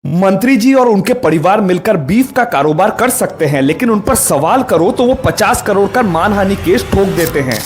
मंत्री जी और उनके परिवार मिलकर बीफ का कारोबार कर सकते हैं, लेकिन उन पर सवाल करो तो वो 50 करोड़ का मानहानि केस ठोक देते हैं।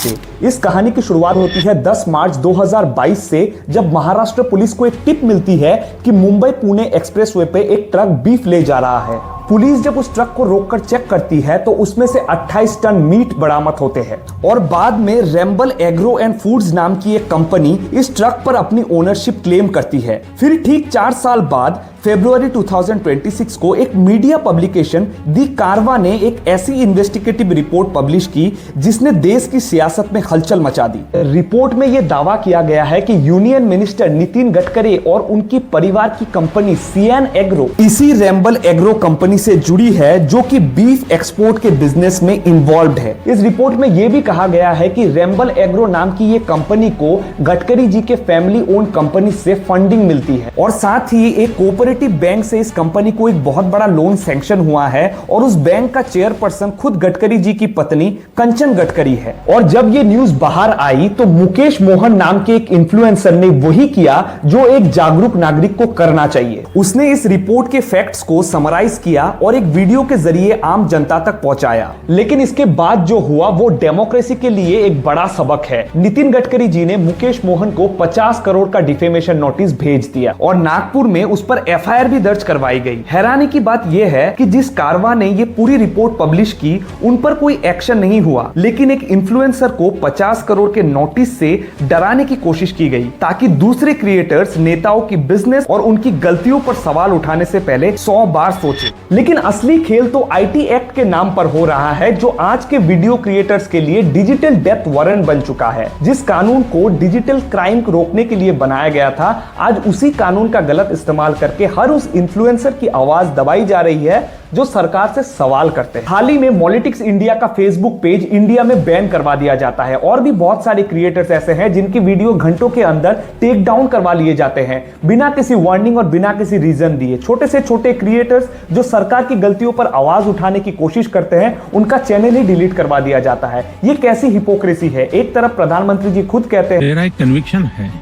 इस कहानी की शुरुआत होती है 10 मार्च 2022 से, जब महाराष्ट्र पुलिस को एक टिप मिलती है कि मुंबई पुणे एक्सप्रेसवे पे एक ट्रक बीफ ले जा रहा है। पुलिस जब उस ट्रक को रोककर चेक करती है तो उसमें से 28 टन मीट बरामद होते हैं और बाद में रेम्बल एग्रो एंड फूड्स नाम की एक कंपनी इस ट्रक पर अपनी ओनरशिप क्लेम करती है। फिर ठीक 4 साल बाद फरवरी 2026 को एक मीडिया पब्लिकेशन दी कारवा ने एक ऐसी इन्वेस्टिगेटिव रिपोर्ट पब्लिश की जिसने देश की सियासत में हलचल मचा दी। रिपोर्ट में यह दावा किया गया है कि यूनियन मिनिस्टर नितिन गडकरी और उनकी परिवार की कंपनी सियान एग्रो इसी रेम्बल एग्रो कंपनी से जुड़ी है, जो कि बीफ एक्सपोर्ट के बिजनेस में इन्वॉल्व है। इस रिपोर्ट में यह भी कहा गया है कि रेम्बल एग्रो नाम की यह कंपनी को गडकरी जी के फैमिली ओन्ड कंपनी से फंडिंग मिलती है और साथ ही एक कोऑपरेटिव बैंक से इस कंपनी को एक बहुत बड़ा लोन सैंक्शन हुआ है और उस बैंक का चेयरपर्सन खुद गडकरी जी की पत्नी कंचन गडकरी है। और जब ये न्यूज बाहर आई तो मुकेश मोहन नाम के एक इन्फ्लुएंसर ने वही किया जो एक जागरूक नागरिक को करना चाहिए। उसने इस रिपोर्ट के फैक्ट्स को समराइज किया और एक वीडियो के जरिए आम जनता तक पहुंचाया। लेकिन इसके बाद जो हुआ वो डेमोक्रेसी के लिए एक बड़ा सबक है। नितिन गडकरी जी ने मुकेश मोहन को 50 करोड़ का डिफेमेशन नोटिस भेज दिया और नागपुर में उस पर एफआईआर भी दर्ज करवाई गई। हैरानी की बात यह है कि जिस कारवा ने ये पूरी रिपोर्ट पब्लिश की उन पर कोई एक्शन नहीं हुआ, लेकिन एक इन्फ्लुएंसर को 50 करोड़ के नोटिस से डराने की कोशिश की गई ताकि दूसरे क्रिएटर्स नेताओं की बिजनेस और उनकी गलतियों पर सवाल उठाने से पहले 100 बार सोचे। लेकिन असली खेल तो आईटी एक्ट के नाम पर हो रहा है, जो आज के वीडियो क्रिएटर्स के लिए डिजिटल डेथ वारंट बन चुका है। जिस कानून को डिजिटल क्राइम को रोकने के लिए बनाया गया था, आज उसी कानून का गलत इस्तेमाल करके हर उस इन्फ्लुएंसर की आवाज दबाई जा रही है जो सरकार से सवाल करते हैं। हाल ही में मॉलिटिक्स इंडिया का फेसबुक पेज इंडिया में बैन करवा दिया जाता है और भी बहुत सारे क्रिएटर्स ऐसे हैं जिनकी वीडियो घंटों के अंदर टेक डाउन करवा लिए जाते हैं बिना किसी वार्निंग और बिना किसी रीजन दिए। छोटे से छोटे क्रिएटर्स जो सरकार की गलतियों पर आवाज उठाने की कोशिश करते हैं, उनका चैनल ही डिलीट करवा दिया जाता है। ये कैसी हिपोक्रेसी है। एक तरफ प्रधानमंत्री जी खुद कहते हैं, मेरा एक कन्विक्शन है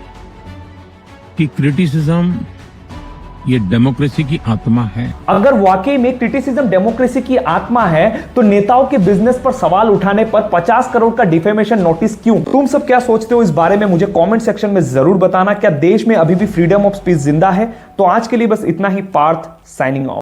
कि क्रिटिसिज्म ये डेमोक्रेसी की आत्मा है। अगर वाकई में क्रिटिसिज्म डेमोक्रेसी की आत्मा है तो नेताओं के बिजनेस पर सवाल उठाने पर 50 करोड़ का डिफेमेशन नोटिस क्यों? तुम सब क्या सोचते हो इस बारे में मुझे कमेंट सेक्शन में जरूर बताना। क्या देश में अभी भी फ्रीडम ऑफ स्पीच जिंदा है? तो आज के लिए बस इतना ही। Partha signing off.